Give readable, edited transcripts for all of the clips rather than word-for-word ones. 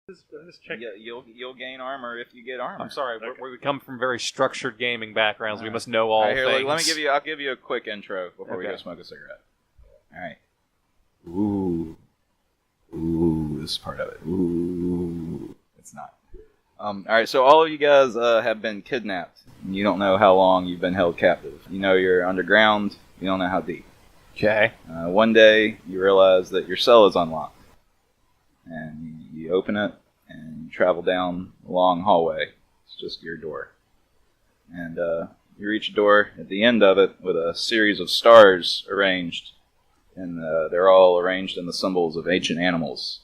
Just check. Yeah, you'll gain armor if you get armor. I'm sorry, Okay. we come from very structured gaming backgrounds. We Alright. must know all Alright, here, things. I'll give you a quick intro before we Okay. go smoke a cigarette. Alright. Ooh, this is part of it. Ooh. It's not. Alright, so all of you guys have been kidnapped. You don't know how long you've been held captive. You know you're underground. You don't know how deep. Okay. One day, you realize that your cell is unlocked. And you open it, and you travel down a long hallway. It's just your door. And you reach a door at the end of it with a series of stars arranged. And they're all arranged in the symbols of ancient animals.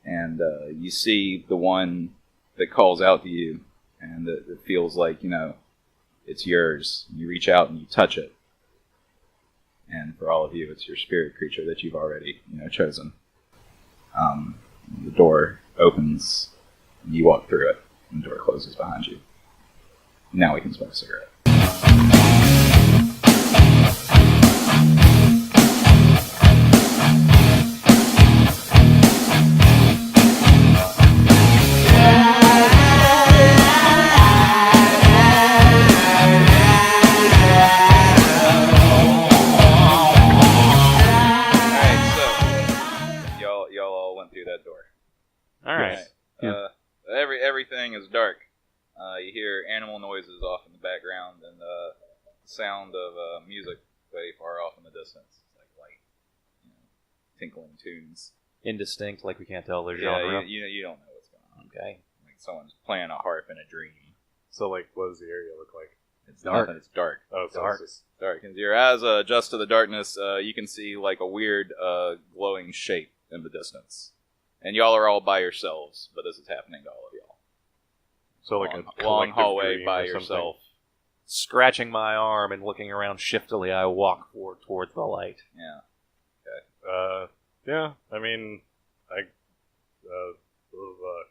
And you see the one that calls out to you, and it feels like, it's yours. You reach out and you touch it. And for all of you, it's your spirit creature that you've already, chosen. The door opens, and you walk through it, and the door closes behind you. Now we can smoke a cigarette. Everything is dark. You hear animal noises off in the background and the sound of music way far off in the distance. It's like light, tinkling tunes. Indistinct, like we can't tell their genre. Yeah, you don't know what's going on. Okay. Like someone's playing a harp in a dream. So, what does the area look like? It's dark. Nothing, it's dark. Oh, so dark. It's just... dark. As your eyes adjust to the darkness, you can see like a weird glowing shape in the distance. And y'all are all by yourselves, but this is happening to all of y'all. So like a long hallway by yourself. Something. Scratching my arm and looking around shiftily, I walk towards the light. Yeah. Okay. Yeah. I mean,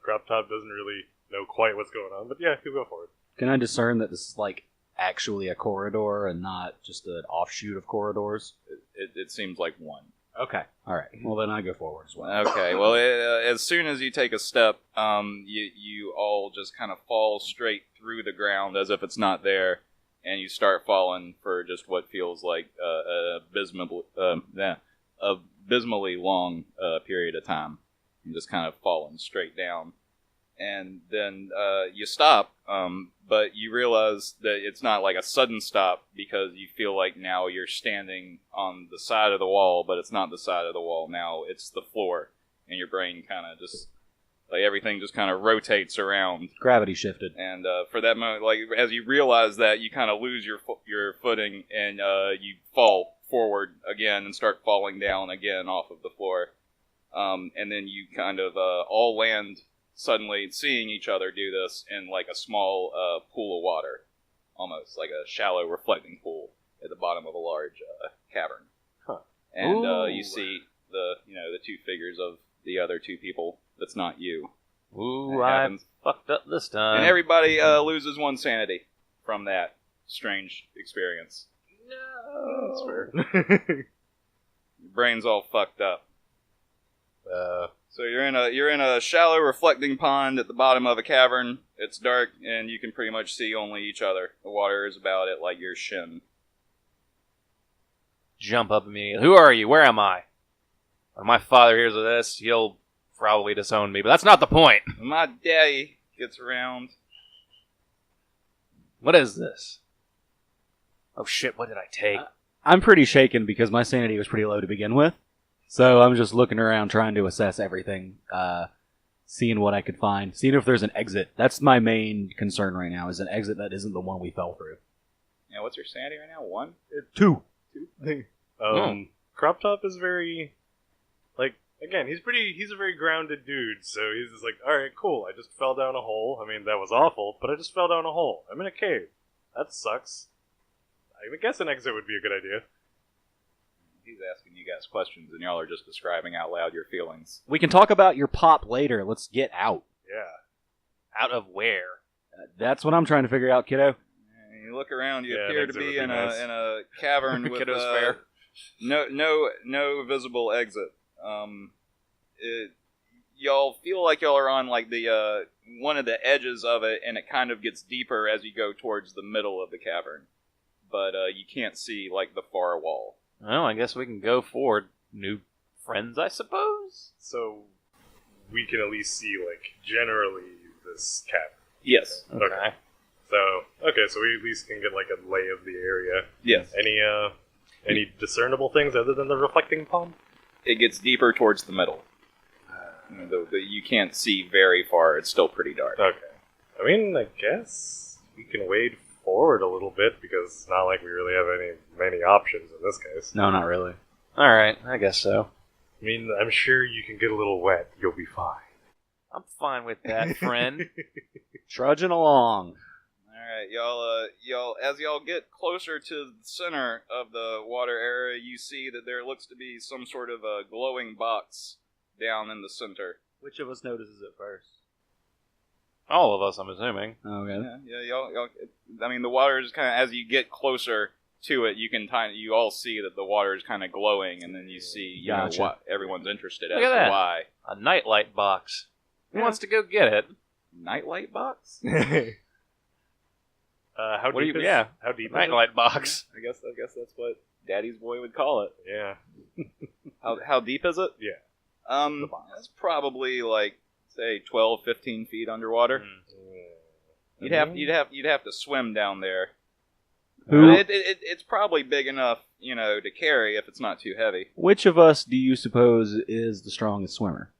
Crop Top doesn't really know quite what's going on, but yeah, he'll go for it. Can I discern that this is like actually a corridor and not just an offshoot of corridors? It seems like one. Okay. All right. Well, then I go forward as well. Okay. Well, as soon as you take a step, you all just kind of fall straight through the ground as if it's not there, and you start falling for just what feels like abysmally long period of time. You're just kind of falling straight down. And then you stop, but you realize that it's not like a sudden stop because you feel like now you're standing on the side of the wall, but it's not the side of the wall now, it's the floor. And your brain kind of just, like everything just kind of rotates around. Gravity shifted. And for that moment, like as you realize that, you kind of lose your footing and you fall forward again and start falling down again off of the floor. And then you kind of all land suddenly seeing each other do this in like a small pool of water, almost like a shallow reflecting pool at the bottom of a large cavern. Huh. And you see the two figures of the other two people. That's not you. Ooh, I fucked up this time. And everybody loses one sanity from that strange experience. No, that's fair. Your brain's all fucked up. So you're in a shallow reflecting pond at the bottom of a cavern. It's dark and you can pretty much see only each other. The water is about at like your shin. Jump up immediately. Who are you? Where am I? When my father hears of this, he'll probably disown me, but that's not the point. When my daddy gets around. What is this? Oh shit, what did I take? I'm pretty shaken because my sanity was pretty low to begin with. So I'm just looking around trying to assess everything, seeing what I could find, seeing if there's an exit. That's my main concern right now, is an exit that isn't the one we fell through. Yeah, what's your sanity right now? 1? 2. Crop Top is very, like, again, he's a very grounded dude, so he's just like, alright, cool, I just fell down a hole. I mean, that was awful, but I just fell down a hole. I'm in a cave. That sucks. I guess an exit would be a good idea. He's asking you guys questions, and y'all are just describing out loud your feelings. We can talk about your pop later. Let's get out. Yeah. Out of where? That's what I'm trying to figure out, kiddo. And you look around, you Yeah, appear an to exit be would in be nice. a cavern with Kiddo's fair. no visible exit. y'all feel like y'all are on like the one of the edges of it, and it kind of gets deeper as you go towards the middle of the cavern. But you can't see like the far wall. Well, I guess we can go forward. New friends, I suppose? So we can at least see, like, generally this cavern. Yes. Okay. So we at least can get, like, a lay of the area. Yes. Any discernible things other than the reflecting palm? It gets deeper towards the middle. You can't see very far. It's still pretty dark. Okay. I mean, I guess we can wade forward a little bit, because it's not like we really have many options in this case. No, not really. Alright, I guess so. I mean, I'm sure you can get a little wet. You'll be fine. I'm fine with that, friend. Trudging along. Alright, y'all, as y'all get closer to the center of the water area, you see that there looks to be some sort of a glowing box down in the center. Which of us notices it first? All of us, I'm assuming. Okay. Yeah, y'all. I mean, the water is kind of, as you get closer to it, you all see that the water is kind of glowing, and then you see, Gotcha. what everyone's interested Look as at to that. why. A nightlight box. Who wants to go get it? Nightlight box? How What do deep you- is yeah. How deep is Nightlight box. I guess that's what Daddy's boy would call it. it? Yeah. How deep is it? Yeah. That's probably like say 12, 15 feet underwater. You'd have to swim down there. Who? But it's probably big enough, to carry if it's not too heavy. Which of us do you suppose is the strongest swimmer?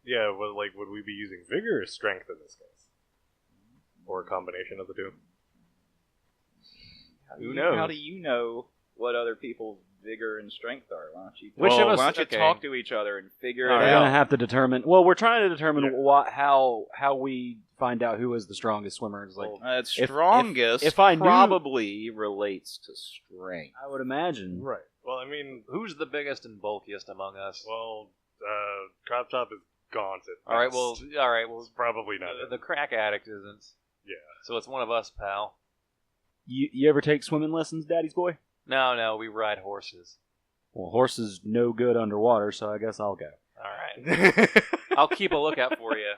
Yeah, well, like, would we be using vigor or strength in this case? Or a combination of the two? Who knows? How do you know what other people's vigor and strength are? Why don't you? Which of us- Why don't you okay. talk to each other and figure All it right. We're out? gonna have to determine. Well, we're trying to determine Yeah. how we find out who is the strongest swimmer. It's like Strongest if I knew- probably relates to strength. I would imagine. Right. Well, I mean, Who's the biggest and bulkiest among us? Crop Top is gaunt at Alright, best. well, It's probably not the crack addict isn't. Yeah. So it's one of us, pal. You ever take swimming lessons, Daddy's boy? No, we ride horses. Well, horses no good underwater, so I guess I'll go. Alright. I'll keep a lookout for you.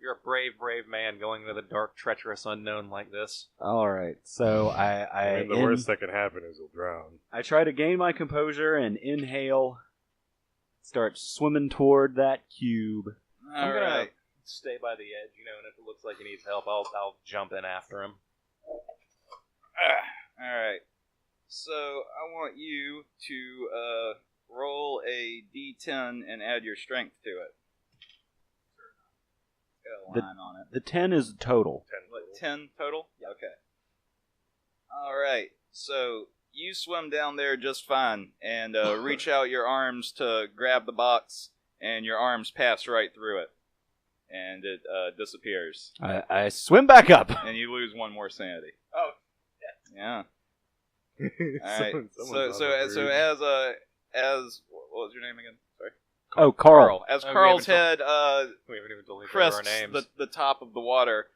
You're a brave man going into the dark, treacherous unknown like this. All right. So I mean, the worst that can happen is you'll drown. I try to gain my composure and inhale. Start swimming toward that cube. I'm All gonna right. stay by the edge, and if it looks like he needs help, I'll jump in after him. All right. So I want you to roll a d10 and add your strength to it. Got a line on it. The 10 is total. 10 total? Okay. All right. So you swim down there just fine and reach out your arms to grab the box, and your arms pass right through it, and it disappears, I swim back up. and you lose one more sanity. Oh, yeah. All right. As what was your name again? Sorry. Oh, Carl. As Oh, we Carl's haven't head We haven't even deleted our crests names. the top of the water,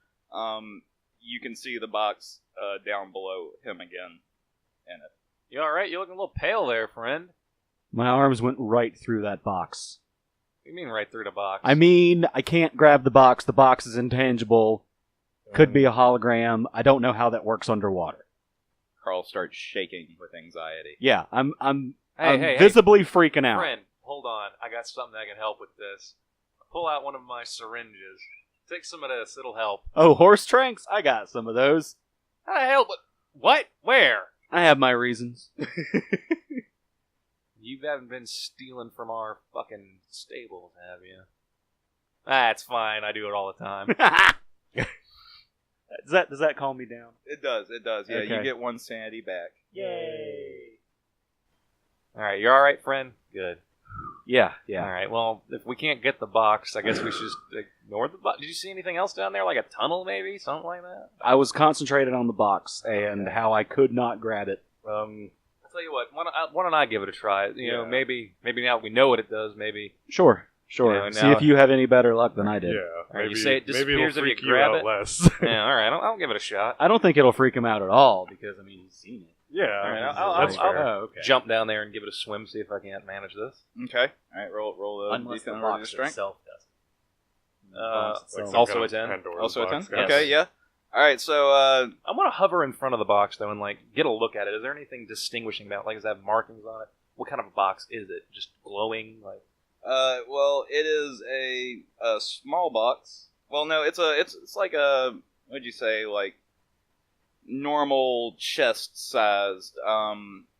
you can see the box down below him again in it. You alright? You're looking a little pale there, friend. My arms went right through that box. What do you mean right through the box? I mean, I can't grab the box. The box is intangible. Could be a hologram. I don't know how that works underwater. Carl starts shaking with anxiety. Yeah, I'm Hey, visibly freaking out. friend, hold on. I got something that can help with this. Pull out one of my syringes. Take some of this. It'll help. Oh, horse tranks? I got some of those. How the hell? What? Where? I have my reasons. You haven't been stealing from our fucking stables, have you? That's fine. I do it all the time. Does that calm me down? It does. Yeah, Okay. you get one sanity back. Yay! All right, you're all right, friend. Good. Yeah. All right. Well, if we can't get the box, I guess we should just ignore the box. Did you see anything else down there, like a tunnel, maybe something like that? I was concentrated on the box and how I could not grab it. I'll tell you what. Why don't I give it a try? You know, Yeah. maybe now we know what it does. Maybe. Sure. Yeah, See now- if you have any better luck than I did. Yeah. Alright, you say it maybe disappears it'll if you freak grab out it? less. Yeah. All right. I'll give it a shot. I don't think it'll freak him out at all because I mean he's seen it. Yeah, right, that's I'll- fair. Oh, okay. Jump down there and give it a swim, see if I can't manage this. Okay. All right. Roll the Unless the D10 box strength. itself does. Like some Also kind a of 10. Pandora's Also a 10. box. Yes. Okay. Yeah. All right. So I want to hover in front of the box though and like get a look at it. Is there anything distinguishing about it? Like, does it have markings on it? What kind of a box is it? Just glowing? Like, well, it is a small box. Well, no, it's like a, what'd you say, like normal chest sized.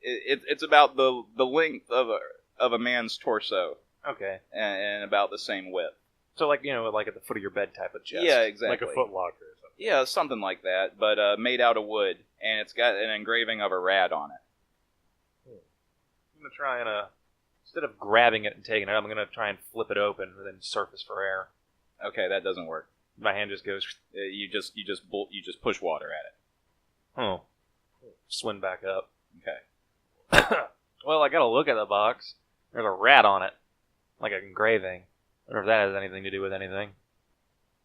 It's about the length of a man's torso okay, and about the same width. so like like at the foot of your bed type of chest. Yeah, exactly. Like a Foot Locker or something. Yeah, something like that, but made out of wood, and it's got an engraving of a rat on it. I'm gonna try and instead of grabbing it and taking it, I'm gonna try and flip it open and then surface for air. Okay, that doesn't work. My hand just goes, You just push water at it. oh, swim back up. Okay. Well, I gotta look at the box. There's a rat on it, like an engraving. I wonder if that has anything to do with anything.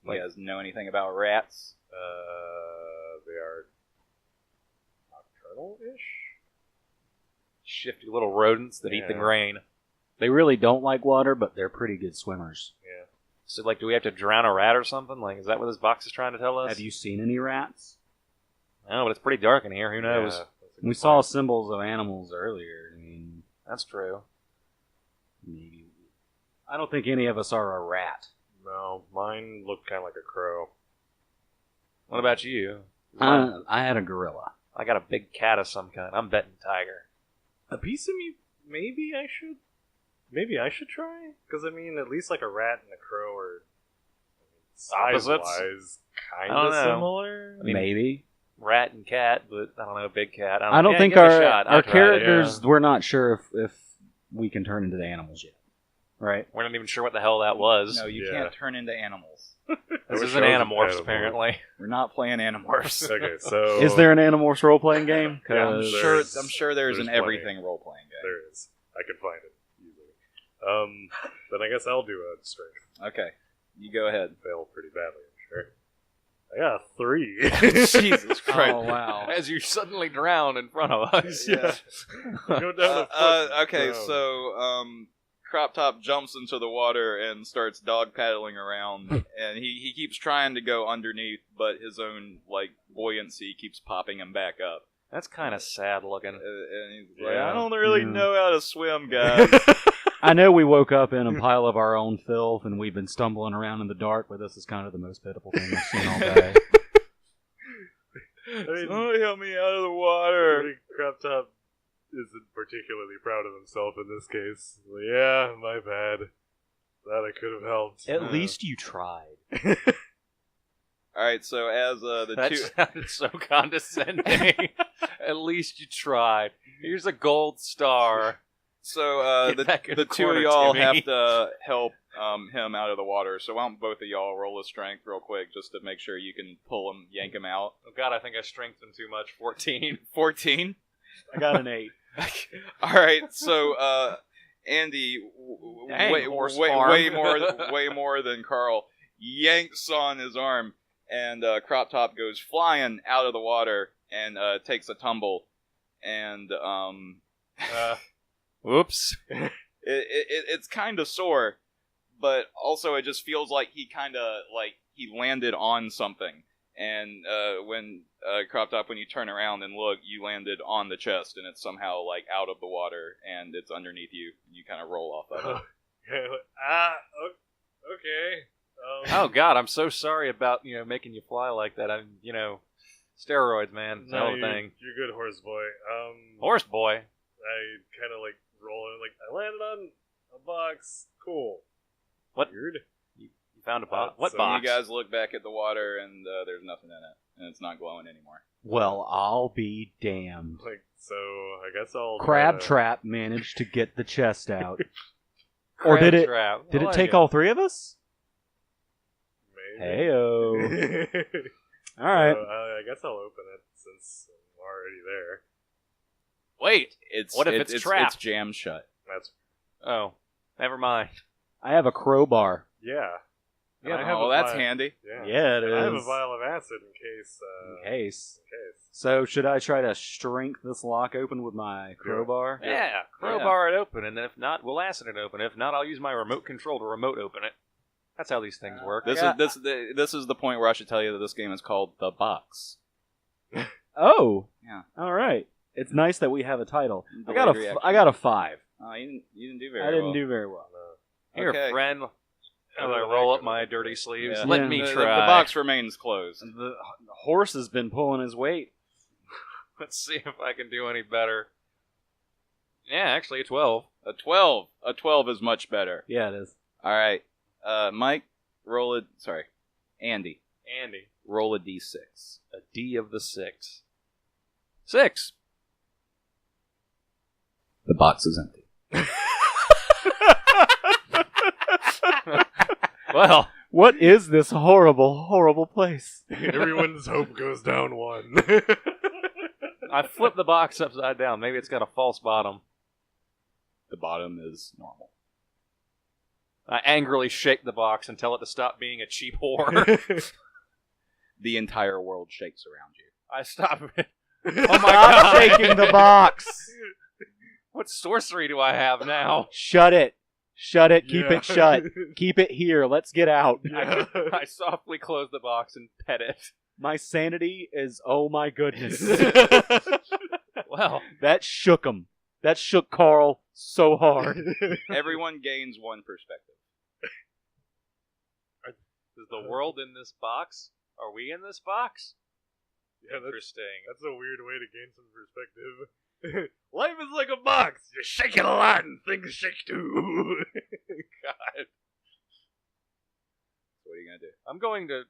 You guys know anything about rats? They are nocturnal-ish? Shifty little rodents that eat the Yeah. grain. They really don't like water, but they're pretty good swimmers. Yeah. So, like, do we have to drown a rat or something? Like, is that what this box is trying to tell us? Have you seen any rats? No, but it's pretty dark in here. Who knows? Yeah, that's a good We saw point. symbols of animals earlier. I mean, That's true. maybe. I don't think any of us are a rat. No, mine looked kind of like a crow. What about you? I had a gorilla. I got a big cat of some kind. I'm betting tiger. A piece of me, maybe I should try? Because, I mean, at least like a rat and a crow are Opposites? size-wise kind I don't of know. similar. I mean, Maybe. Rat and cat, but I don't know, big cat. I don't yeah, think give it a our shot. our I'll try it, characters. yeah. We're not sure if we can turn into the animals yet. Right. We're not even sure what the hell that was. No, you Yeah. can't turn into animals. This wish is an I was an Animorphs, animal. apparently. We're not playing Animorphs. Okay, so... Is there an Animorphs role playing game? Yeah, I'm 'Cause- sure there's an plenty. everything role playing game. There is. I can find it easily. Then I guess I'll do a strength. Okay, you go ahead. Fail pretty badly, I'm sure. I got a 3. Jesus Christ. Oh wow. As you suddenly drown in front of us. Yeah. Go down a foot. Okay, down. so Crop Top jumps into the water and starts dog paddling around, and he keeps trying to go underneath, but his own like buoyancy keeps popping him back up. That's kind of sad looking. And he's like, Yeah. I don't really Yeah. know how to swim, guys. I know we woke up in a pile of our own filth and we've been stumbling around in the dark, but this is kind of the most pitiful thing I've seen all day. I mean, Somebody help me out of the I water. think Crop Top isn't particularly proud of himself in this case. Well, yeah, my bad. That I could have helped. At least you tried. All right, so as the That two, sounded so condescending. At least you tried. Here's a gold star. so Get back in the the two of corner, y'all Timmy. have to help him out of the water. So why don't both of y'all roll a strength real quick, just to make sure you can pull him, yank him out. Oh god, I think I strengthened too much. 14. 14. I got an 8. All right, so Andy, Dang, horse way farm. more than Carl, yanks on his arm, and Crop Top goes flying out of the water and takes a tumble, and Whoops. it's kind of sore, but also it just feels like he he landed on something. And when Crop Top, when you turn around and look, you landed on the chest, and it's somehow like out of the water, and it's underneath you. And you kind of roll off of it. Okay. Oh god, I'm so sorry about, making you fly like that. I'm, steroids, man. It's a hell of a thing. You're good, horse boy. Horse boy. I kind of like roll in, like I landed on a box. Cool. What? Weird. You found a box. What so box? You guys look back at the water, and there's nothing in it, and it's not glowing anymore. Well, I'll be damned. Like, so I guess I'll Crab Trap managed to get the chest out. Or did Crab it trap. did I it like take all three of us? Maybe. Heyo. All right. So, I guess I'll open it since I'm already there. Wait. What if It's it's trapped? It's jammed shut. That's Oh, never mind. I have a crowbar. yeah. And I have Oh, a that's vial- handy. Yeah, it And I have a is. vial of acid in case. In case. In case. So should I try to strength this lock open with my crowbar? Yeah, crowbar it open, and then if not, we'll acid it open. If not, I'll use my remote control to remote open it. That's how these things work. This is the point where I should tell you that this game is called The Box. Oh. Yeah. All right. It's nice that we have a title. I Delayed got a reaction. I got a 5. Oh, you didn't do very I well. didn't do very well. Here, Okay. friend. As I roll up my dirty sleeves, Yeah. let Yeah. me The try. box remains closed. The horse has been pulling his weight. Let's see if I can do any better. Yeah, actually, a 12. A 12. A 12 is much better. Yeah, it is. All right. Mike, roll it. Sorry. Andy, Andy, roll a d6. a D of the 6. 6. The box is empty. Well, What is this horrible, horrible place? Everyone's hope goes down one. I flipped the box upside down. Maybe it's got a false bottom. The bottom is normal. I angrily shake the box and tell it to stop being a cheap whore. The entire world shakes around you. I stop it. Oh my god, shaking the box! What sorcery do I have now? Shut it. Shut it. Keep Yeah. it shut. Keep it here. Let's get out. Yeah. I softly close the box and pet it. My sanity is, oh my goodness. Well, That shook him. That shook Carl so hard. Everyone gains one perspective. is the world in this box? Are we in this box? Yeah, Interesting. that's a weird way to gain some perspective. Life is like a box. You shake it a lot and things shake too. God. What are you going to do? I'm going to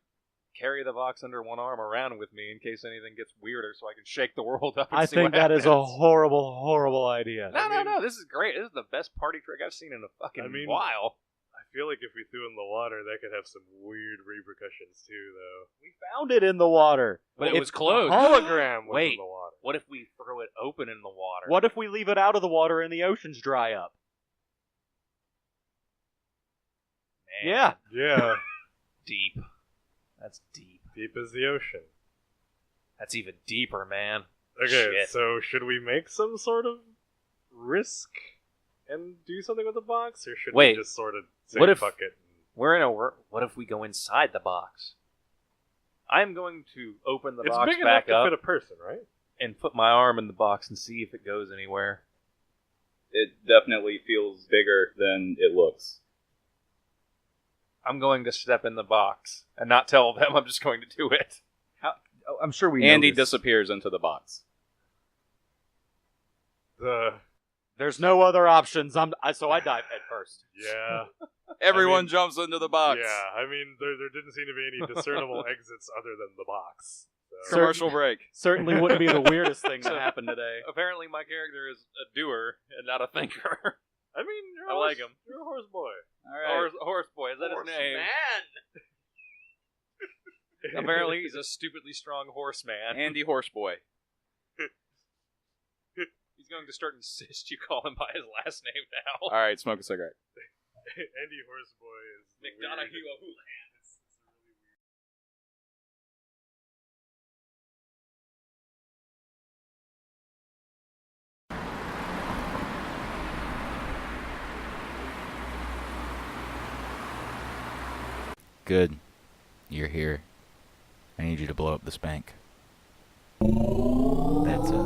carry the box under one arm around with me in case anything gets weirder so I can shake the world up and I see think what that is a happens. horrible, horrible idea. No. This is great. This is the best party trick I've seen in a fucking while. I feel like if we threw in the water, that could have some weird repercussions too, though. We found it in the water. But it It's was closed. Hologram was Wait. in the water. What if we throw it open in the water? What if we leave it out of the water and the oceans dry up? Man, Yeah. Yeah, Deep. That's deep. deep as the ocean. That's even deeper, man. Okay, Shit. so should we make some sort of risk and do something with the box, or should Wait, we just sort of say what if- fuck it? What if we go inside the box? I'm going to open the It's box big enough back to up fit a person, right? and put my arm in the box and see if it goes anywhere. It definitely feels bigger than it looks. I'm going to step in the box and not tell them. I'm just going to do it. Oh, I'm sure we know Andy this. disappears into the box. There's no other options. So I dive head first. Yeah. Everyone jumps into the box. Yeah, I mean, there didn't seem to be any discernible exits other than the box. So. Commercial break. Certainly wouldn't be the weirdest thing to happen today. Apparently, my character is a doer and not a thinker. I mean, you're I a like horse- him. You're a horse boy. All right. Horse boy, is that his name? Apparently, he's a stupidly strong horseman. Andy Horseboy. He's going to start insist you call him by his last name now. All right, smoke a cigarette. Andy Horseboy is the McDonough weird- O'Houlihan. It's really weird. Good. You're here. I need you to blow up this bank. That's it.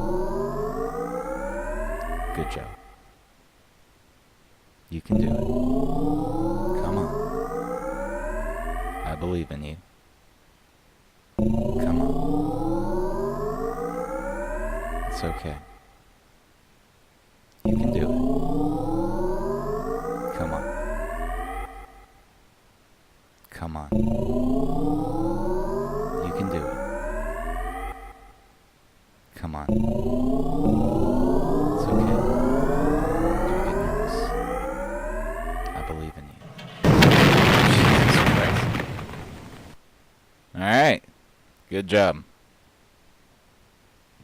Good job. You can do it. Come on. I believe in you. Come on. It's okay. You can do it. Come on. Come on. You can do it. Come on. It's okay. Don't get nervous. I believe in you. Jesus Christ. Alright. Good job.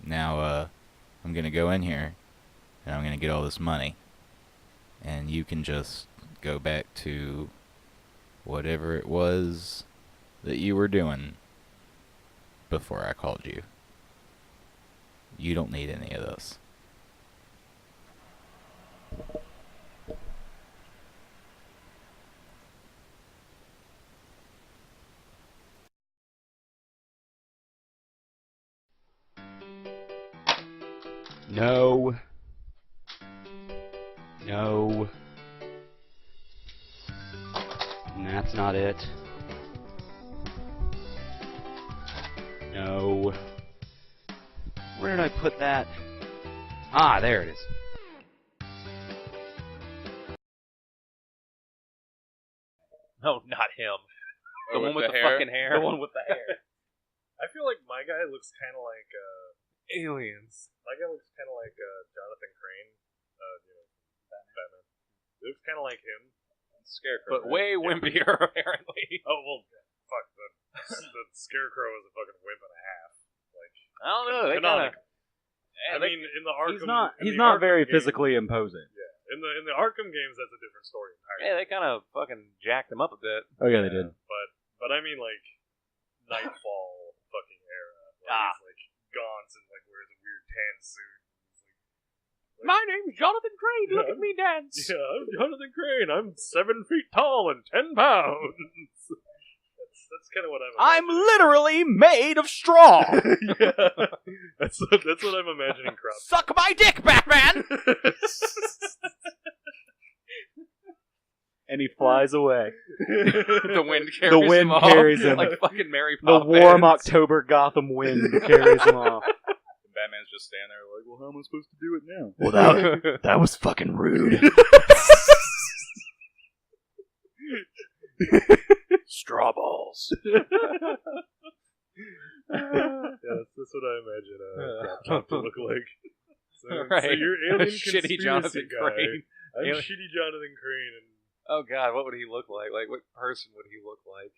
Now, I'm gonna go in here, and I'm gonna get all this money. And you can just go back to whatever it was that you were doing before I called you. You don't need any of this. No. No. That's not it. No. Where did I put that? Ah, there it is. No, not him. The Oh, one with the hair? fucking hair. The one with the hair. I feel like my guy looks kind of like aliens. my guy looks kind of like Jonathan Crane. Batman. He looks kind of like him. Scarecrow. But way wimpier, apparently. Oh well, fuck the Scarecrow is a fucking wimp and a half. Like I don't know. They kind of. canonical. I mean, in the Arkham, He's not very games, physically imposing. Yeah, in the Arkham games, that's a different story entirely. Yeah, they kind of fucking jacked him up a bit. Oh yeah, they did. But I mean like Nightfall fucking era. Where Ah. he's like gaunt and like wears a weird tan suit. My name's Jonathan Crane. Look at me dance. Yeah, I'm Jonathan Crane. I'm 7 feet tall and 10 pounds. That's kind of what I'm literally made of straw. yeah, that's what I'm imagining. Crop. Suck my dick, Batman. And he flies away. The wind carries The wind him off, carries him. like fucking Mary The Poppins. warm October Gotham wind carries him off. Batman's just standing there like, well, how am I supposed to do it now? Well, that was fucking rude. Straw balls. Yeah, that's what I imagine Crop to look like. So Right. you're alien Shitty conspiracy Jonathan guy. Crane. I'm Alien- shitty Jonathan Crane, and Oh god, what would he look like? Like, what person would he look like?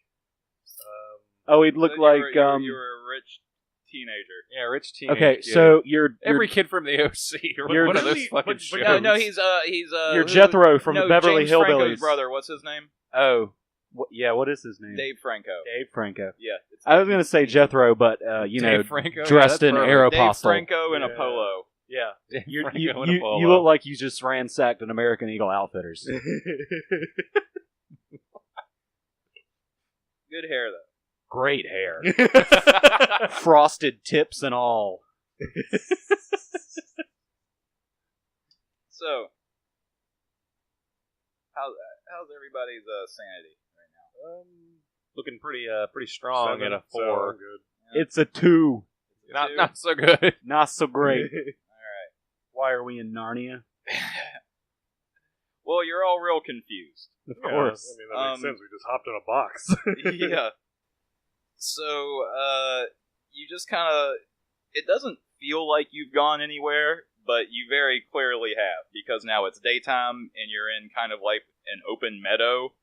Oh, he'd look So like you were a rich teenager. Yeah, rich teenage Okay, kid. so you're Every kid from the OC or you're- one of those Really? fucking But shows. No, he's you're Jethro from no, the Beverly James Franco's Hillbillies. brother. What's his name? Oh, what is his name? Dave Franco. Dave Franco. Yeah. I was gonna say Jethro, but Dave know, Franco, dressed yeah, in that's Dave Aeropostale. Franco in a Yeah. polo. Yeah, Dave you Franco in a polo. look like you just ransacked an American Eagle Outfitters. Good hair though. Great hair, frosted tips and all. So, how's everybody's sanity right Looking pretty strong Seven, at a so 4. I'm good. It's a 2. now? Not so good. Not so great. Alright. Why are we in Narnia? Well, you're all real confused. Of Yeah, course. I mean, that makes sense. We just hopped in a box. Yeah. So, you just kind of... It doesn't feel like you've gone anywhere, but you very clearly have, because now it's daytime, and you're in kind of like an open meadow,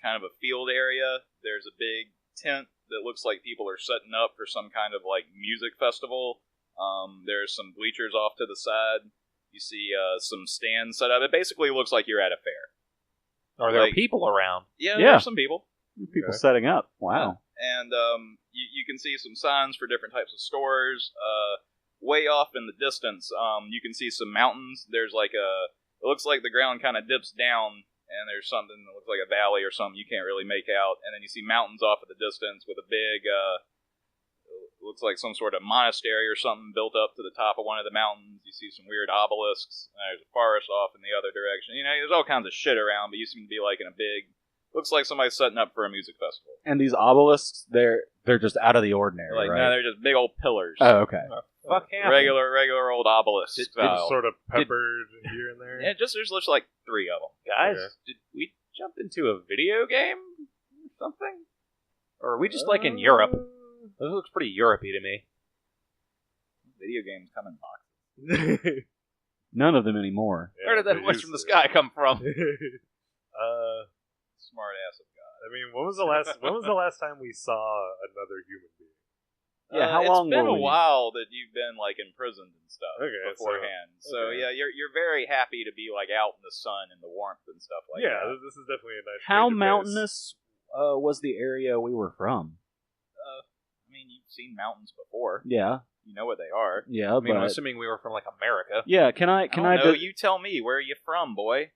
kind of a field area. There's a big tent that looks like people are setting up for some kind of like music festival. There's some bleachers off to the side. You see some stands set up. It basically looks like you're at a fair. Are there Like- people around? Yeah, Yeah. there's some people. People Okay. setting up. Wow. And you can see some signs for different types of stores. Way off in the distance, you can see some mountains. There's like it looks like the ground kind of dips down, and there's something that looks like a valley or something you can't really make out. And then you see mountains off in the distance with a big, looks like some sort of monastery or something built up to the top of one of the mountains. You see some weird obelisks. And there's a forest off in the other direction. You know, there's all kinds of shit around, but you seem to be like in a big... Looks like somebody's setting up for a music festival. And these obelisks, they're just out of the ordinary, Like, right? no, they're just big old pillars. Oh, okay. Fuck him. Regular old obelisk Just style. sort of peppered here and there. Yeah, there's just like 3 of them. Guys, Okay. did we jump into a video game or something? Or are we just like in Europe? This looks pretty Europe-y to me. Video games come in boxes. None of them anymore. Where did that voice from the sky come from? Smart ass of God. I mean, when was the last time we saw another human being? Yeah, how long It's been were a we? while that you've been like imprisoned and stuff Okay, beforehand. So okay. yeah, you're very happy to be like out in the sun and the warmth and stuff like yeah, that. this is definitely a nice. How change of pace. mountainous was the area we were from? I mean, you've seen mountains before. Yeah, You know what they are. yeah, I mean, I'm but assuming we were from like America. yeah. Can I know. do- You tell me. Where are you from, boy?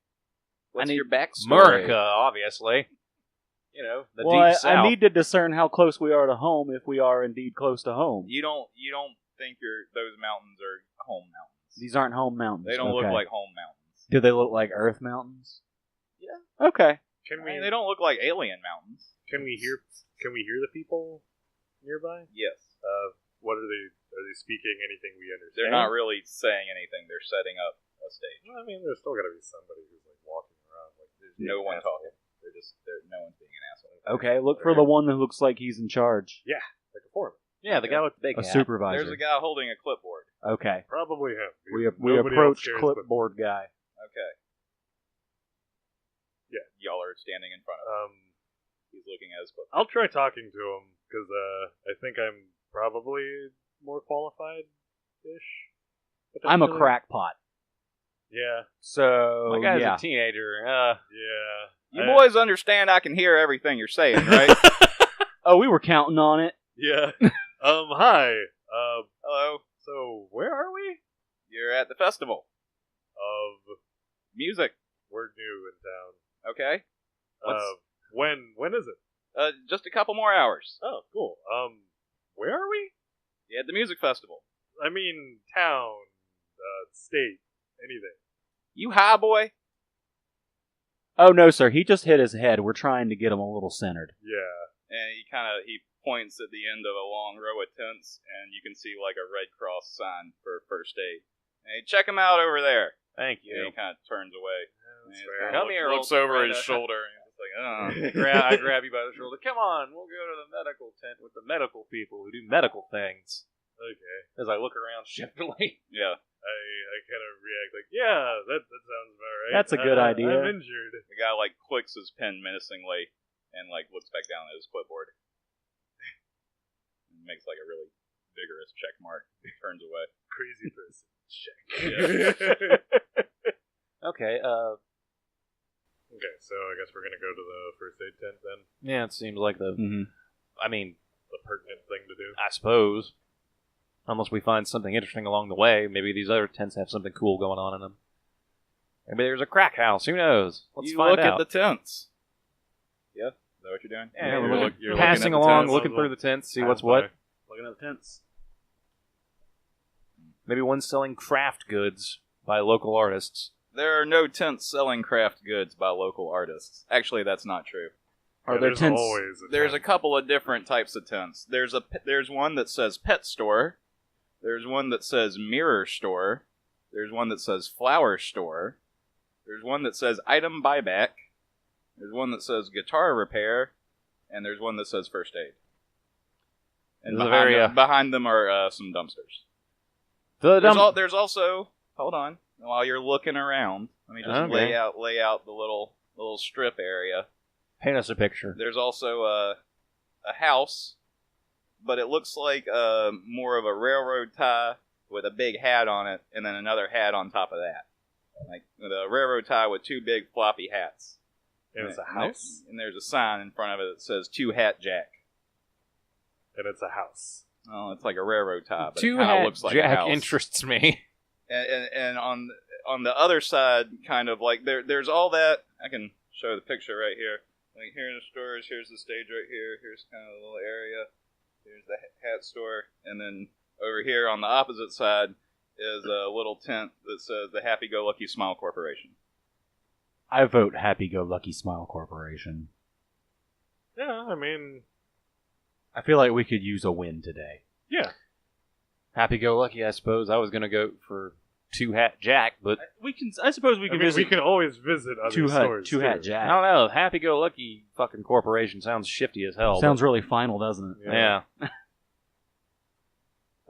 What's need- your backstory? America, obviously. You know, the Well, deep south. I need to discern how close we are to home if we are indeed close to home. You don't think those mountains are home mountains? These aren't home mountains. They don't look Okay. like home mountains. Do they look like Earth mountains? Yeah. Okay. Can I we? mean, they don't look like alien mountains. Can we hear? Can we hear the people nearby? Yes. What are they? Are they speaking anything we understand? They're not really saying anything. They're setting up a stage. Well, I mean, there's still got to be somebody who's like walking around. Like, there's No being one an asshole. talking. No one's being an asshole. Okay. Look for the one that looks like he's in charge. Like a foreman. Yeah, the guy with the big A hat. supervisor. There's a guy holding a clipboard. Okay. Probably him. We because nobody else approach carries clipboard guy. Okay. Yeah. Y'all are standing in front of him. He's looking at his clipboard. I'll try talking to him because I think I'm probably more qualified-ish. I'm a potentially. crackpot. Yeah. So My guy's yeah. a teenager. Yeah. You boys understand I can hear everything you're saying, right? Oh, we were counting on it. Yeah. Hi. Hello. So where are we? You're at the festival. Of Music. we're new in town. Okay. When is it? Just a couple more hours. Oh, cool. Where are we? Yeah, at the music festival. I mean, town, state, anything. You high, boy? Oh no, sir. He just hit his head. We're trying to get him a little centered. Yeah. And he points at the end of a long row of tents, and you can see like a Red Cross sign for first aid. Hey, check him out over there. Thank And you. he kind of turns away. That's And fair. Come here, looks old over his friend. shoulder. And he's like, I grab you by the shoulder. Come on, we'll go to the medical tent with the medical people who do medical things. Okay. As I look around shiftily. yeah. I kind of react like, yeah, that sounds about right. That's a good idea. I'm injured. The guy like clicks his pen menacingly and like looks back down at his clipboard. And makes like a really vigorous check mark. Turns away. Crazy person. Check. Okay, Okay, so I guess we're gonna go to the first aid tent then. yeah, it seems like the. Mm-hmm. I mean, The pertinent thing to do. I suppose. Unless we find something interesting along the way. Maybe these other tents have something cool going on in them. Maybe there's a crack house. Who knows? Let's you find look out. at the tents. Yeah? Is that what you're doing? Yeah, we're we're look- you're passing looking at the along, tents. looking through the tents, see Pass what's by. what. Looking at the tents. Maybe one's selling craft goods by local artists. There are no tents selling craft goods by local artists. Actually, that's not true. Are Yeah, there there's tents? always There's a tent. couple of different types of tents. There's one that says pet store. There's one that says mirror store. There's one that says flower store. There's one that says item buyback. There's one that says guitar repair, and there's one that says first aid. And This is a behind, very, them, behind them are some dumpsters. The There's also hold on while you're looking around. Let me just Okay. lay out the little strip area. Paint us a picture. There's also a house, but it looks like more of a railroad tie with a big hat on it, and then another hat on top of that, like the railroad tie with two big floppy hats. And it's a house. And there's a sign in front of it that says Two Hat Jack. And it's a house. Oh, it's like a railroad tie, but Two it kind of Hat looks like a Jack house. interests me. And on the other side, kind of like there's all that. I can show the picture right here. Like here in the stores, here's the stage right here. Here's kind of a little area. Here's the hat store, and then over here on the opposite side is a little tent that says the Happy Go Lucky Smile Corporation. I vote Happy Go Lucky Smile Corporation. Yeah, I mean, I feel like we could use a win today. yeah. Happy go lucky, I suppose. I was going to go for Two Hat Jack, but We can. I suppose we I can mean, visit we can always visit other Two stores. Hat too. Jack. I don't know. Happy go lucky fucking corporation sounds shifty as hell. Sounds really final, doesn't it? but- yeah.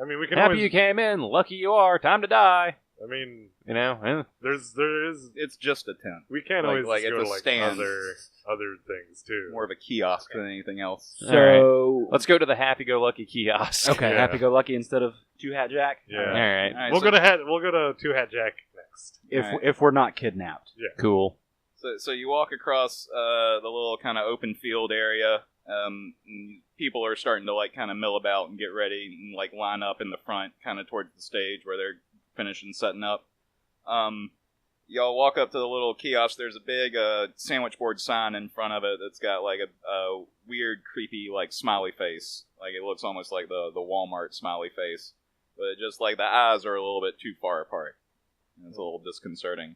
I mean, we can Happy always. you came in. Lucky you are. Time to die. I mean, there is. It's just a tent. We can't Like- always like go it's to a like stand. other things too. More of a kiosk than anything else. So Let's go to the happy-go-lucky kiosk. okay, Yeah. Happy-go-lucky instead of Two Hat Jack. Yeah. All right. All right, We'll so, go to Two Hat Jack next. If we're not kidnapped. Cool. so you walk across the little kind of open field area. And people are starting to like kind of mill about and get ready and like line up in the front, kind of towards the stage where they're finishing setting up. Y'all walk up to the little kiosk. There's a big sandwich board sign in front of it that's got like a weird, creepy, like smiley face. Like it looks almost like the Walmart smiley face, but it just like the eyes are a little bit too far apart. And it's a little disconcerting.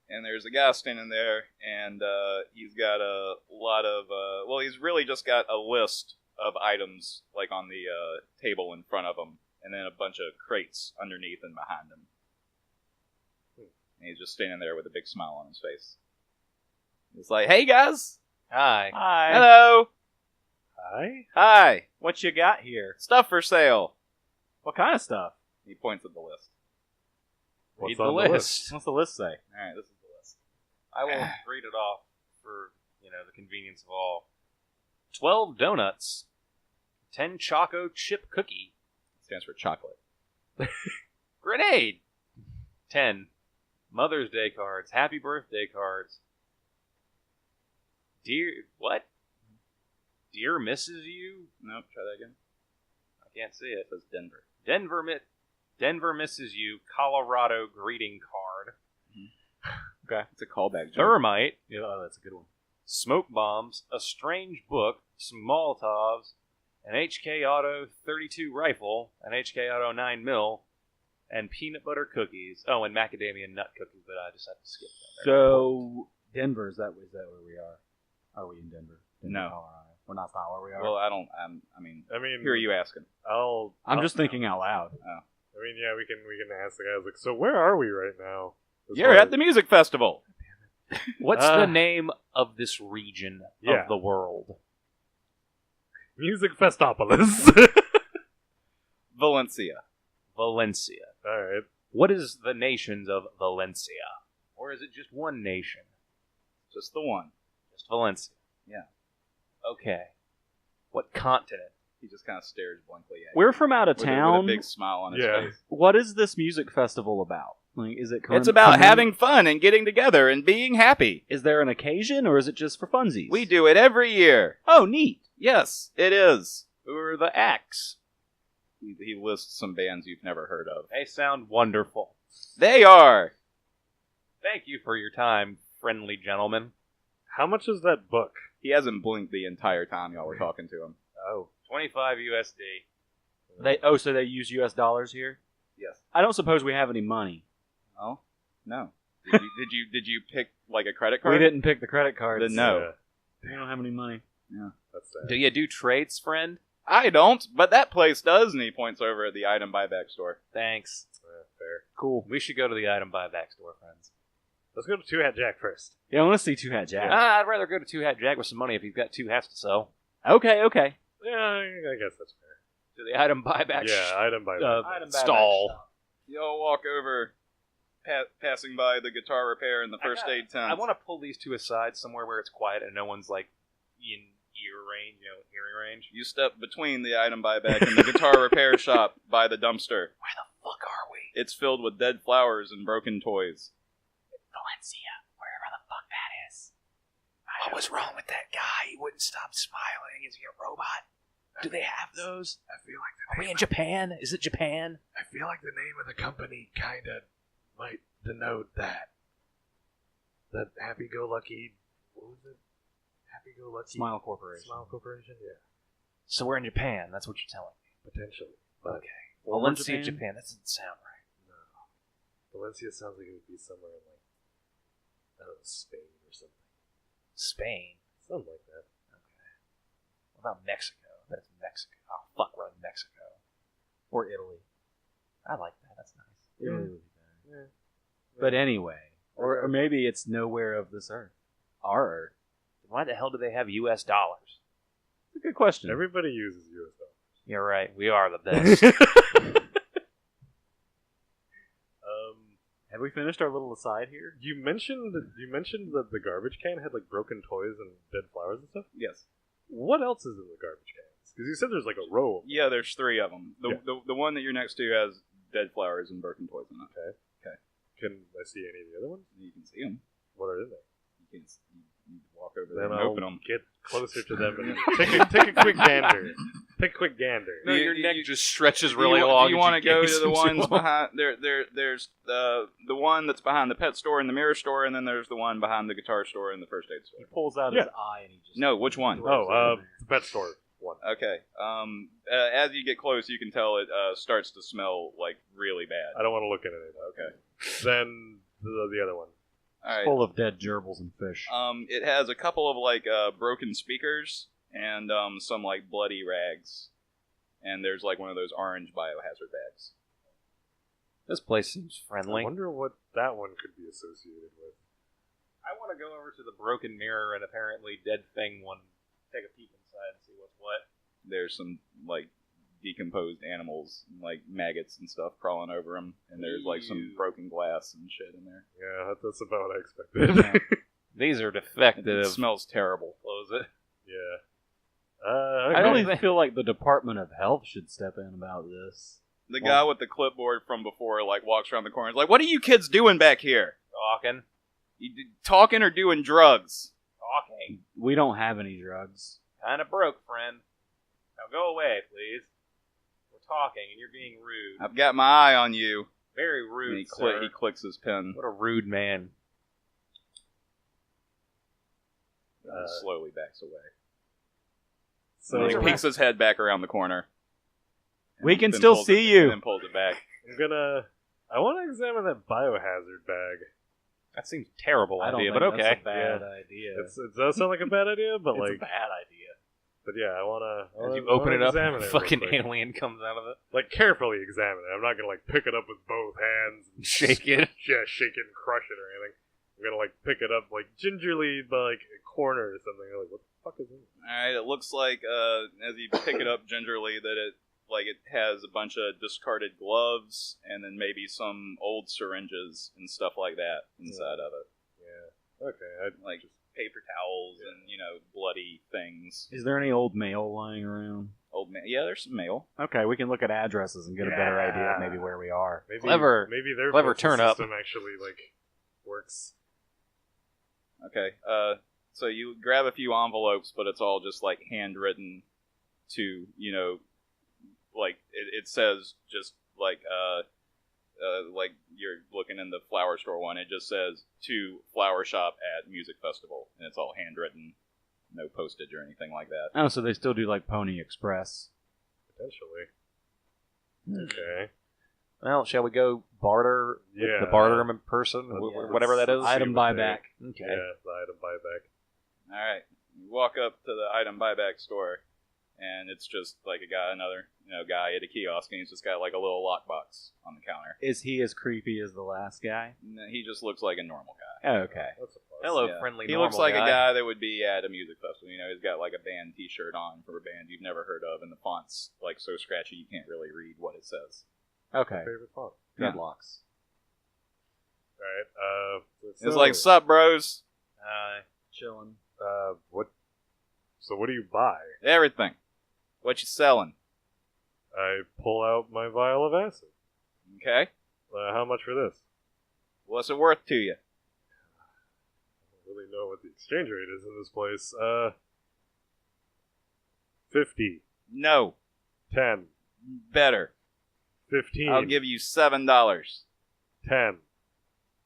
And there's a guy standing there, and he's got a lot of he's really just got a list of items like on the table in front of him, and then a bunch of crates underneath and behind him. And he's just standing there with a big smile on his face. He's like, "Hey guys, Hi. Hi. hello, Hi. hi, What you got here? stuff for sale." What kind of stuff? He points at the list. What's Read on the the list. What's the list say? All right, this is the list. I will read it off for, the convenience of all. 12 donuts. 10 Choco chip cookie. It stands for chocolate. Grenade. 10 Mother's Day cards. Happy birthday cards. Dear misses you? Nope, try that again. I can't see it. It says Denver. Denver misses you. Colorado greeting card. Okay, it's a callback. Joke. Thermite. Yeah, oh, that's a good one. Smoke bombs. A strange book. Some Molotovs. An HK Auto 32 rifle. An HK Auto 9mm. And peanut butter cookies. Oh, and macadamia nut cookies, but I just have to skip that. So Denver, is that where we are? Are we in Denver? No. Colorado. We're not where we are. Well, I don't. I mean, who are you asking? I'm just thinking out loud. I mean, yeah, we can ask the guys like, so where are we right now? As You're far at as- the music festival. What's the name of this region Yeah. of the world? Music Festopolis. Valencia. Valencia. All right. What is the nations of Valencia? Or is it just one nation? Just the one. Just Valencia. Yeah. Okay. What continent? He just kind of stares blankly at you. We're from out of With town. a big smile on his Yeah. face. What is this music festival about? Like, is it? It's about having fun and getting together and being happy. Is there an occasion, or is it just for funsies? We do it every year. Oh, neat. Yes, it is. Who are the acts? He lists some bands you've never heard of. They sound wonderful. They are. Thank you for your time, friendly gentlemen. How much is that book? He hasn't blinked the entire time y'all were talking to him. Oh, 25 USD. So they use U.S. dollars here. Yes. I don't suppose we have any money. Oh, no. Did you pick like a credit card? We didn't pick the credit cards. Then no. We don't have any money. That's sad. Do you do trades, friend? I don't, but that place does, and he points over at the item buyback store. Thanks. Fair. Cool. We should go to the item buyback store, friends. Let's go to Two Hat Jack first. Yeah, I want to see Two Hat Jack. I'd rather go to Two Hat Jack with some money if he's got 2 hats to sell. Okay. Yeah, I guess that's fair. To the item buyback Yeah, item buyback. stall. Y'all walk over, passing by the guitar repair and the first aid tent. I want to pull these 2 aside somewhere where it's quiet and no one's like in ear range, hearing range. You step between the item buyback and the guitar repair shop by the dumpster. Where the fuck are we? It's filled with dead flowers and broken toys. Valencia, wherever the fuck that is. What was wrong with that guy? He wouldn't stop smiling. Is he a robot? Do they have those? I feel like Are we in Japan? Is it Japan? I feel like the name of the company kind of might denote that. That happy-go-lucky. What was it? Happy-go-lucky. Smile Corporation. Smile Corporation. Yeah, So we're in Japan. That's what you're telling me. potentially. But Okay. Valencia, Japan. That doesn't sound right. Valencia sounds like it would be somewhere in like I don't know, Spain or something. Spain. Something like that. Okay. What about Mexico? That's Mexico. Oh, fuck, we're in Mexico. Or Italy. I like that. That's nice. Italy would be better. But anyway, or maybe it's nowhere of this earth. Our earth. Why the hell do they have U.S. dollars? It's a good question. Everybody uses US You're right. We are the best. Have we finished our little aside here? You mentioned that the garbage can had like broken toys and dead flowers and stuff. Yes. What else is in the garbage cans? Because you said there's like a row. Yeah, there's 3 of them. Yeah. The one that you're next to has dead flowers and broken toys in it. Okay. Can I see any of the other ones? You can see them. What are in there? You can walk over there Then and I'll open them. get closer to them and take a quick gander. Take a quick gander. No, your neck just stretches Do really you, long. Do you as want to go gaze to the into ones them. behind? There's the one that's behind the pet store and the mirror store, and then there's the one behind the guitar store and the first aid store. He pulls out Yeah. his eye and he just... No, which one? Oh, the pet store one. Okay. As you get close, you can tell it starts to smell like really bad. I don't want to look at it. Okay. Then the other one. All right. full of dead gerbils and fish. It has a couple of like broken speakers and some like bloody rags, and there's like one of those orange biohazard bags. This place seems I friendly. wonder what that one could be associated with. I want to go over to the broken mirror and apparently dead thing one, take a peek inside and see what's what. There's some like decomposed animals, like maggots and stuff crawling over them, and there's like some Ew. broken glass and shit in there. Yeah, that's about what I expected. These are It defective. smells terrible. Close it. Yeah. I Okay. really feel like the Department of Health should step in about this. The guy with the clipboard from before like walks around the corner. He's like, "What are you kids doing back here? Talking. Talking or doing drugs?" Talking. We don't have any drugs. Kind of broke, friend. Now go away, please. We're talking and you're being rude. I've got my eye on you. Very And rude, he, sir. he clicks his pen. What a rude man. And slowly backs away. So And he peeks his head back around the corner. We And can then still pulls see it, you. And then pulls it back. I want to examine that biohazard bag. That seems terrible I don't idea, think but okay. that's a bad idea. It does sound like a bad idea, but It's like, a bad idea. but yeah, I want to. As you open it up, examine a it fucking real quick. alien comes out of it. Like carefully examine it. I'm not gonna like pick it up with both hands, and Shake it. yeah, shake it and crush it or anything. I'm gonna like pick it up like gingerly by like a corner or something. I'm like, what the fuck is this? Alright, it looks like as you pick it up gingerly that it has a bunch of discarded gloves and then maybe some old syringes and stuff like that inside of it. Yeah. Okay. Like paper towels and, bloody things. Is there any old mail lying around? Old man. Yeah, there's some mail. Okay, we can look at addresses and get a better Yeah. idea of maybe where we are. Maybe, Clever. Maybe their Clever postal turn up. system actually like works. Okay, so you grab a few envelopes, but it's all just like handwritten to, like it says just like you're looking in the flower store one. It just says to flower shop at music festival, and it's all handwritten, no postage or anything like that. Oh, so they still do like Pony Express. Potentially. Hmm. Okay. Well, shall we go barter with Yeah. the barter person? Let's- Whatever that is? let's see Item what they- buyback. Okay. Yeah, the item buyback. All right, you walk up to the item buyback store, and it's just like another guy at a kiosk, and he's just got like a little lockbox on the counter. Is he as creepy as the last guy? And he just looks like a normal guy. Oh, okay. That's a plus. Hello, Yeah. friendly He normal looks like guy. a guy that would be at a music festival. He's got like a band T-shirt on for a band you've never heard of, and the font's like so scratchy you can't really read what it says. Okay. Favorite font. Yeah. Dreadlocks. All right. It's like, sup, bros? Chilling. What? So what do you buy? Everything. What you selling? I pull out my vial of acid. Okay. How much for this? What's it worth to you? I don't really know what the exchange rate is in this place. 50, No. 10, Better. 15, I'll give you $7. 10,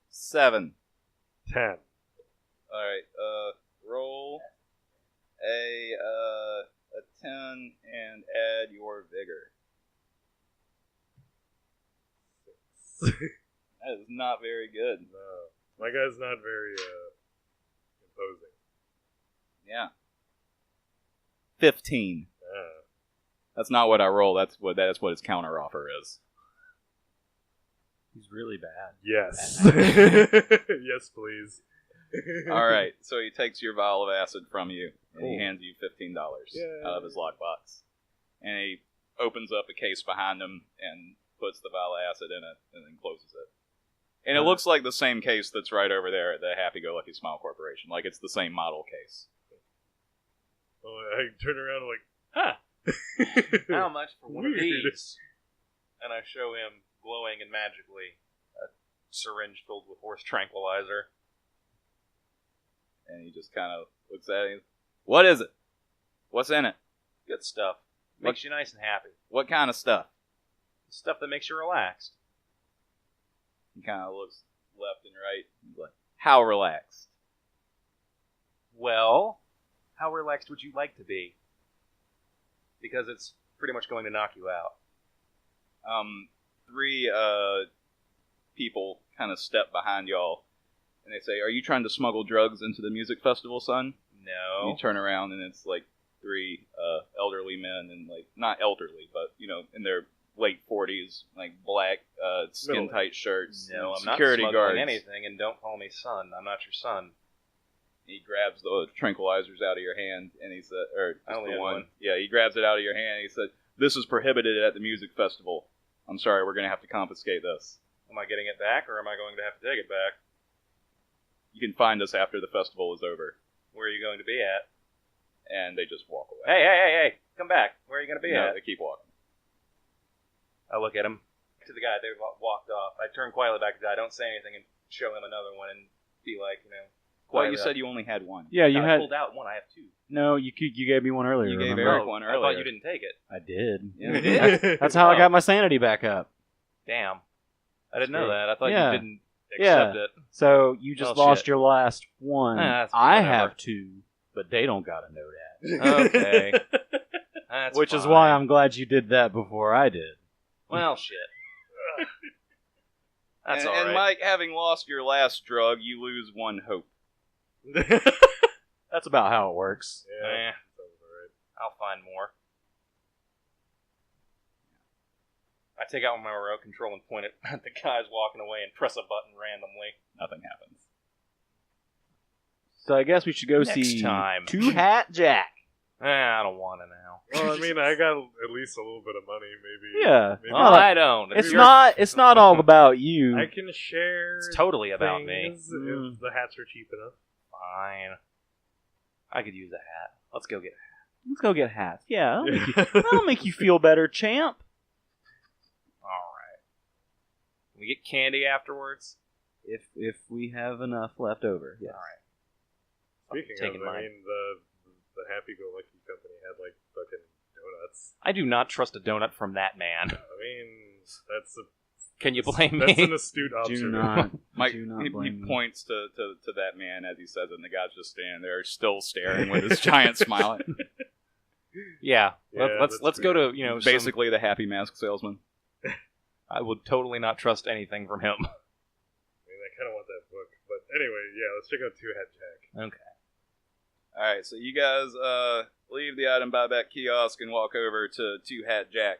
7. 10. All right. Roll a 10 and add your vigor. That is not very good. No. My guy's not very imposing. Yeah. 15. Yeah. That's not what I roll. That's what his counter offer is. He's really bad. Yes. Yes, please. All right. So he takes your vial of acid from you and he Cool. hands you $15 Yay. out of his lockbox. And he opens up a case behind him and puts the vial of acid in it and then closes it. And it looks like the same case that's right over there at the Happy-Go-Lucky Smile Corporation. Like, it's the same model case. Well, I turn around and How much for one of Weird. these? And I show him, glowing and magically, a syringe filled with horse tranquilizer. And he just kind of looks at it. What is it? What's in it? Good stuff. Makes you nice and happy. What kind of stuff? Stuff that makes you relaxed. He kind of looks left and right. He's like, how relaxed? Well, how relaxed would you like to be? Because it's pretty much going to knock you out. Three people kind of step behind y'all, and they say, are you trying to smuggle drugs into the music festival, son? No. You turn around, and it's like three elderly men, and like, not elderly, but, you know, in their late 40s, like black skin-tight shirts. No, I'm security not guards. smuggling anything, and don't call me son. I'm not your son. He grabs the tranquilizers out of your hand, and he said, or I just only the had one. one. Yeah, he grabs it out of your hand, and he said, this is prohibited at the music festival. I'm sorry, we're going to have to confiscate this. Am I getting it back, or am I going to have to take it back? You can find us after the festival is over. Where are you going to be at? And they just walk away. Hey, come back. Where are you going to be No, at? they keep walking. I look at him. To the guy, they walked off. I turn quietly back to the guy. I don't say anything and show him another one and be like, Well, quietly you said you only had one. Yeah, you I had. pulled out one. I have two. No, you gave me one earlier. You gave remember? Eric one I thought earlier. you didn't take it. I did. Yeah. You did? That's how I Oh. got my sanity back up. Damn. I didn't know True. that. I thought Yeah. you didn't accept it. So you just Well, lost shit. your last one. That's I whatever. have two, but they don't got to know that. Okay. That's Which is fine. why I'm glad you did that before I did. Well, shit. That's and, all right. and Mike, having lost your last drug, you lose one hope. That's about how it works. Eh, I'll find more. I take out my remote control and point it at the guys walking away and press a button randomly. Nothing happens. So I guess we should go Next see time. Two Hat Jack. I don't want to now. Well, I mean, I got at least a little bit of money, maybe. Yeah. Maybe Well, I don't. It's not all about you. I can share. It's totally about me. things if the hats are cheap enough. Fine. I could use a hat. Let's go get a hat. Let's go get hats. Yeah, that'll make you feel better, champ. All right. Can we get candy afterwards? If we have enough left over. Yes. All right. Speaking taking of, mine. I mean, the Happy-Go-Lucky company had like fucking donuts. I do not trust a donut from that man. I mean, that's a Can you blame that's me? an astute Do observation. not. Mike, do not he blame me. points to that man as he says it, and the guy's just standing there, still staring with his giant smile. Yeah. Yeah, let's that's go fair. to some- Basically, the happy mask salesman. I would totally not trust anything from him. I mean, I kind of want that book, but anyway, yeah, let's check out Two Hat Jack. Okay. All right, so you guys leave the item buyback kiosk and walk over to Two Hat Jack.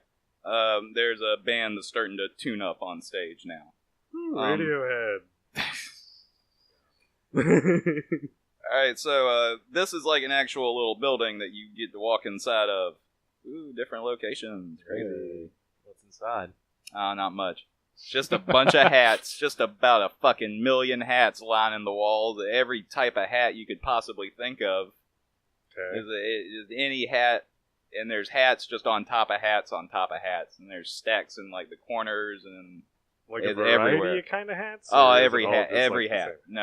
There's a band that's starting to tune up on stage now. Radiohead. All right, so this is like an actual little building that you get to walk inside of. Ooh, different locations. Crazy. What's inside? Not much. Just a bunch of hats. Just about a fucking million hats lining the walls. Every type of hat you could possibly think of. Okay. Is any hat, and there's hats just on top of hats on top of hats, and there's stacks in like the corners and Like a It's variety everywhere. of kind of hats? oh, Or is every it all hat, just, every like, the hat. same?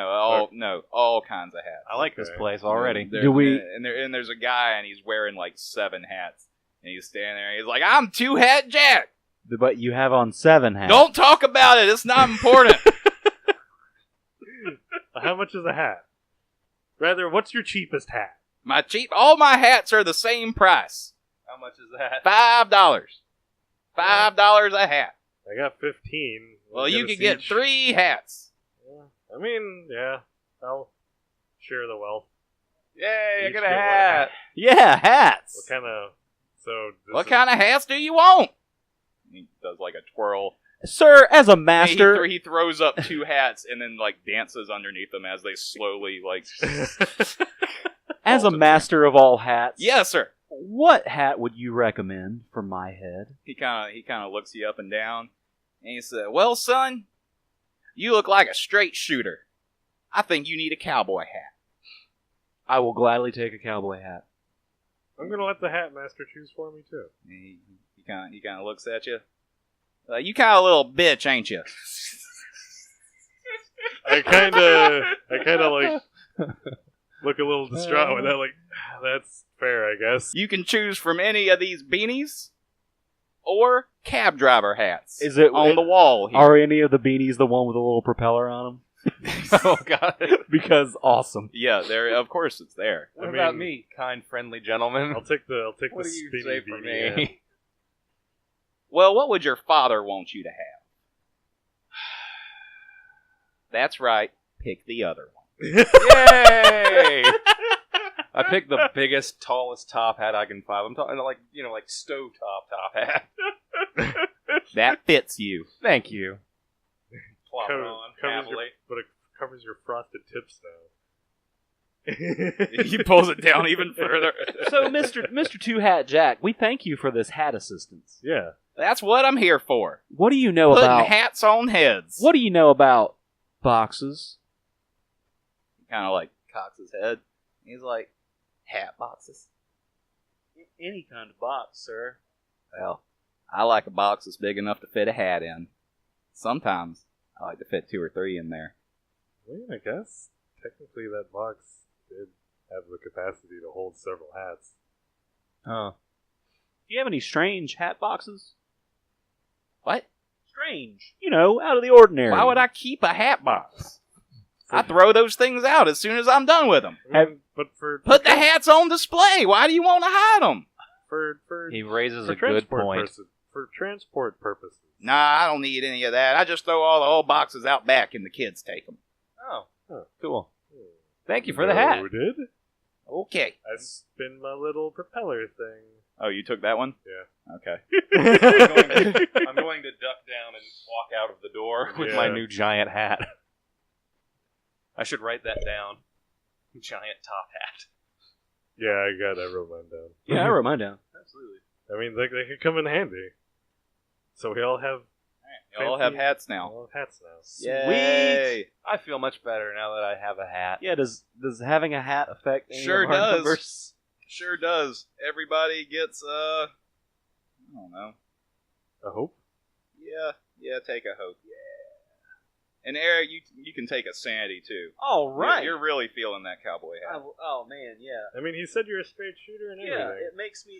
No, all kinds of hats. I like this Okay. place already. There- Do we- And there's a guy, and he's wearing like 7 hats, and he's standing there, and he's like, "I'm Two Hat Jack. But you have on 7 hats. Don't talk about it. It's not important." How much is a hat? Rather, what's your cheapest hat? All my hats are the same price. How much is that? $5. $5 a hat. I got 15. Well, you us could get each. 3 hats. Yeah. I mean, yeah. I'll share the wealth. Yay, I Each got get a one hat. Yeah, hats. What kind of... So... What kind of hats do you want? He does like a twirl. Sir, as a master, He throws up 2 hats and then like dances underneath them as they slowly like. as a master of all hats, Yes, sir. what hat would you recommend for my head? He kind of looks you up and down, and he said, "Well, son, You look like a straight shooter. I think you need a cowboy hat. I will gladly take a cowboy hat. I'm gonna let the hat master choose for me too. He kind of looks at you. You kind of a little bitch, ain't you? I kind of like look a little distraught with that. Like, that's fair, I guess. You can choose from any of these beanies or cab driver hats. Is it on the wall here? Are any of the beanies the one with a little propeller on them? Oh, God. Because awesome. Yeah, there. Of course, it's there. What I about mean, me, kind, friendly gentleman? I'll take the What do you spinny say for beanie hat. me? Well, what would your father want you to have? That's right. Pick the other one. Yay! I picked the biggest, tallest top hat I can find. I'm talking like, like stovetop top hat. That fits you. Thank you. Plop it Covers on, your, happily. but it covers your frosted tips now. He pulls it down even further. So, Mr. Two Hat Jack, we thank you for this hat assistance. Yeah. That's what I'm here for. What do you know Putting about hats on heads. What do you know about boxes? Kind of like cocks his head. He's like, hat boxes. Any kind of box, sir. Well, I like a box that's big enough to fit a hat in. Sometimes I like to fit 2 or 3 in there. Well, I guess technically that box did have the capacity to hold several hats. Oh. Do you have any strange hat boxes? What? Strange. You know, out of the ordinary. Why would I keep a hat box? I throw those things out as soon as I'm done with them. But for Put the hats on display. Why do you want to hide them? for He raises for a good transport point. for transport purposes. Nah, I don't need any of that. I just throw all the old boxes out back and the kids take them. Oh, cool. Thank you for the hat. Noted. Okay. I spin my little propeller thing. Oh, you took that one? Yeah. Okay. I'm going to duck down and walk out of the door with my Yeah. new giant hat. I should write that down. Giant top hat. Yeah, I wrote mine down. Yeah, I wrote mine down. Absolutely. I mean, they could come in handy. So we all have You all have hats now. all have hats now. Yay. I feel much better now that I have a hat. Yeah, does having a hat affect any Sure of our does. numbers? Sure does. Everybody gets, I don't know. I hope. Yeah, take a hope. Yeah. And Eric, you can take a sanity too. All right. You're really feeling that cowboy hat. Oh man, yeah. I mean, he said you're a straight shooter and Yeah, everything.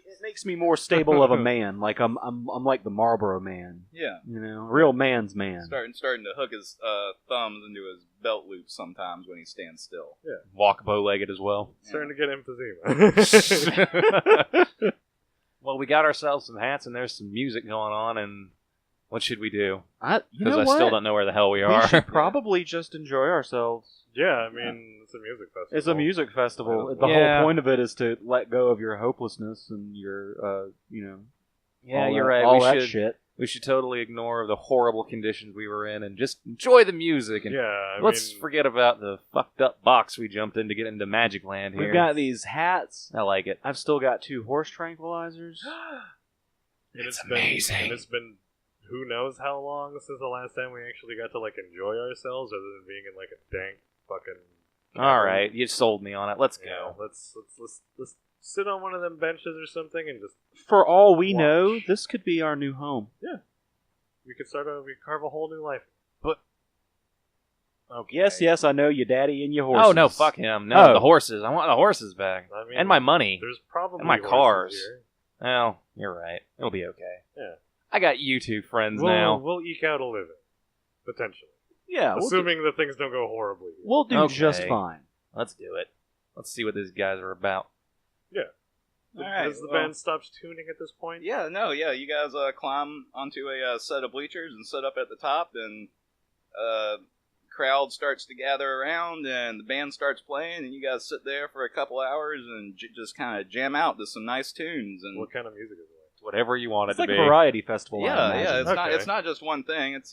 it makes me more stable of a man. Like I'm like the Marlboro man. Yeah. You know, real man's man. Starting to hook his thumbs into his belt loop sometimes when he stands still. Walk bow-legged as well. Starting to get emphysema. Well, we got ourselves some hats and there's some music going on, and what should we do? You Because know I what? still don't know where the hell we We are. should probably just enjoy ourselves. Yeah, I mean, it's a music festival. It's a music festival. The Yeah. whole point of it is to let go of your hopelessness and your, Yeah, all you're that- right. All we that should shit. we should totally ignore the horrible conditions we were in and just enjoy the music. And Yeah, I let's mean, forget about the fucked up box we jumped in to get into Magic Land here. We've got these hats. I like it. I've still got 2 horse tranquilizers. it's amazing. And it's been who knows how long since the last time we actually got to like enjoy ourselves, other than being in like a dank fucking. All right, you sold me on it. Let's Yeah, go. let's sit on one of them benches or something and just For all we Watch. know, this could be our new home. we could carve a whole new life. Okay. Yes, I know your daddy and your horses. Oh no, fuck him. No, Oh. the horses. I want the horses back I mean, and my money. There's probably And my horses cars. here. Well, you're right. It'll be okay. Yeah. I got you two friends now. We'll eke out a living, potentially, Yeah, assuming that things don't go horribly. we'll do Okay. just fine. Let's do it. Let's see what these guys are about. All right, Has the well- band stopped tuning at this point? Yeah, you guys climb onto a set of bleachers and sit up at the top, and crowd starts to gather around, and the band starts playing, and you guys sit there for a couple hours and just kind of jam out to some nice tunes. And What kind of music is it? Whatever you want It's it like to a be. variety festival. I yeah, imagine. it's not just one thing. It's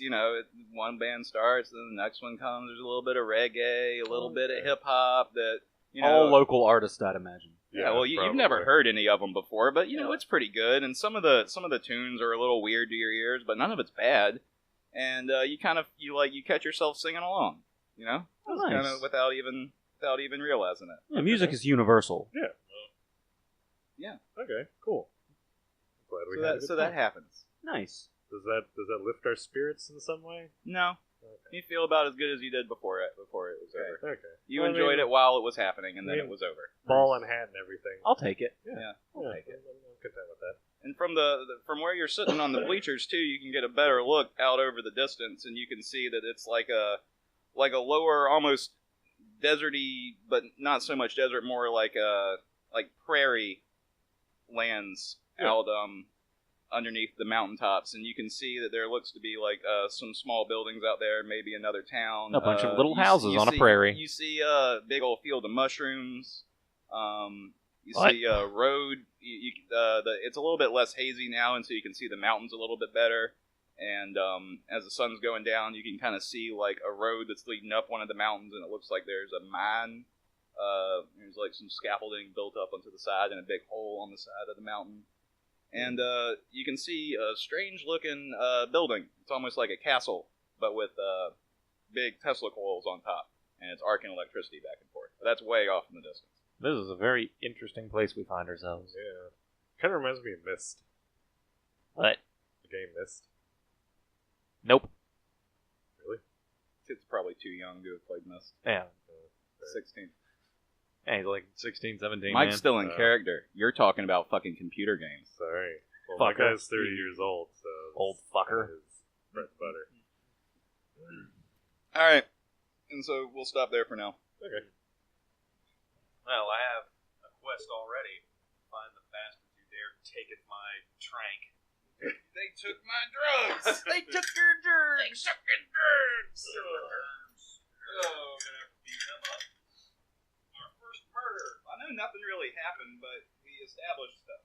one band starts, then the next one comes. There's a little bit of reggae, a little bit of hip hop. That all local artists, I'd imagine. Yeah, well, you've never heard any of them before, but it's pretty good. And some of the tunes are a little weird to your ears, but none of it's bad. and you catch yourself singing along, you know, Oh, kind nice. of without even realizing it. Yeah, music is universal. Yeah. Yeah. Okay. Cool. Glad we So had a that good so time. that happens. Nice. Does that lift our spirits in some way? No, Okay. you feel about as good as you did before it was over. Okay. You Well, I enjoyed mean, it while it was happening, and then I mean, it was over. Ball and hat and everything. I'll take it. Yeah. I'll take it. I'm content with that. And from from where you're sitting on the bleachers too, you can get a better look out over the distance, and you can see that it's like a lower, almost deserty, but not so much desert, more like prairie lands out underneath the mountaintops, and you can see that there looks to be like some small buildings out there, maybe another town, A bunch of little you houses on a see- prairie. You see a big old field of mushrooms. You What? see a road. It's a little bit less hazy now, and so you can see the mountains a little bit better. And as the sun's going down, you can kind of see like a road that's leading up one of the mountains, and it looks like there's a mine. There's like some scaffolding built up onto the side, and a big hole on the side of the mountain. And you can see a strange-looking building. It's almost like a castle, but with big Tesla coils on top, and it's arcing electricity back and forth. But that's way off in the distance. This is a very interesting place we find ourselves. Yeah. Kind of reminds me of Myst. But The game Myst. nope. Really? It's probably too young to have played Myst. Yeah. 16. Yeah, he's like 16, 17, Mike's man. still in character. You're talking about fucking computer games. Sorry. Well, my Fucker. guy's 30 years old, so... Old fucker. His bread and butter. All right, and so we'll stop there for now. Okay. Well, I have a quest already. Find the bastards who dare taketh my trank. They took my drugs. They took your drugs! They took your drugs. Oh, gonna have to beat them up. Our first murder. I know nothing really happened, but we established stuff.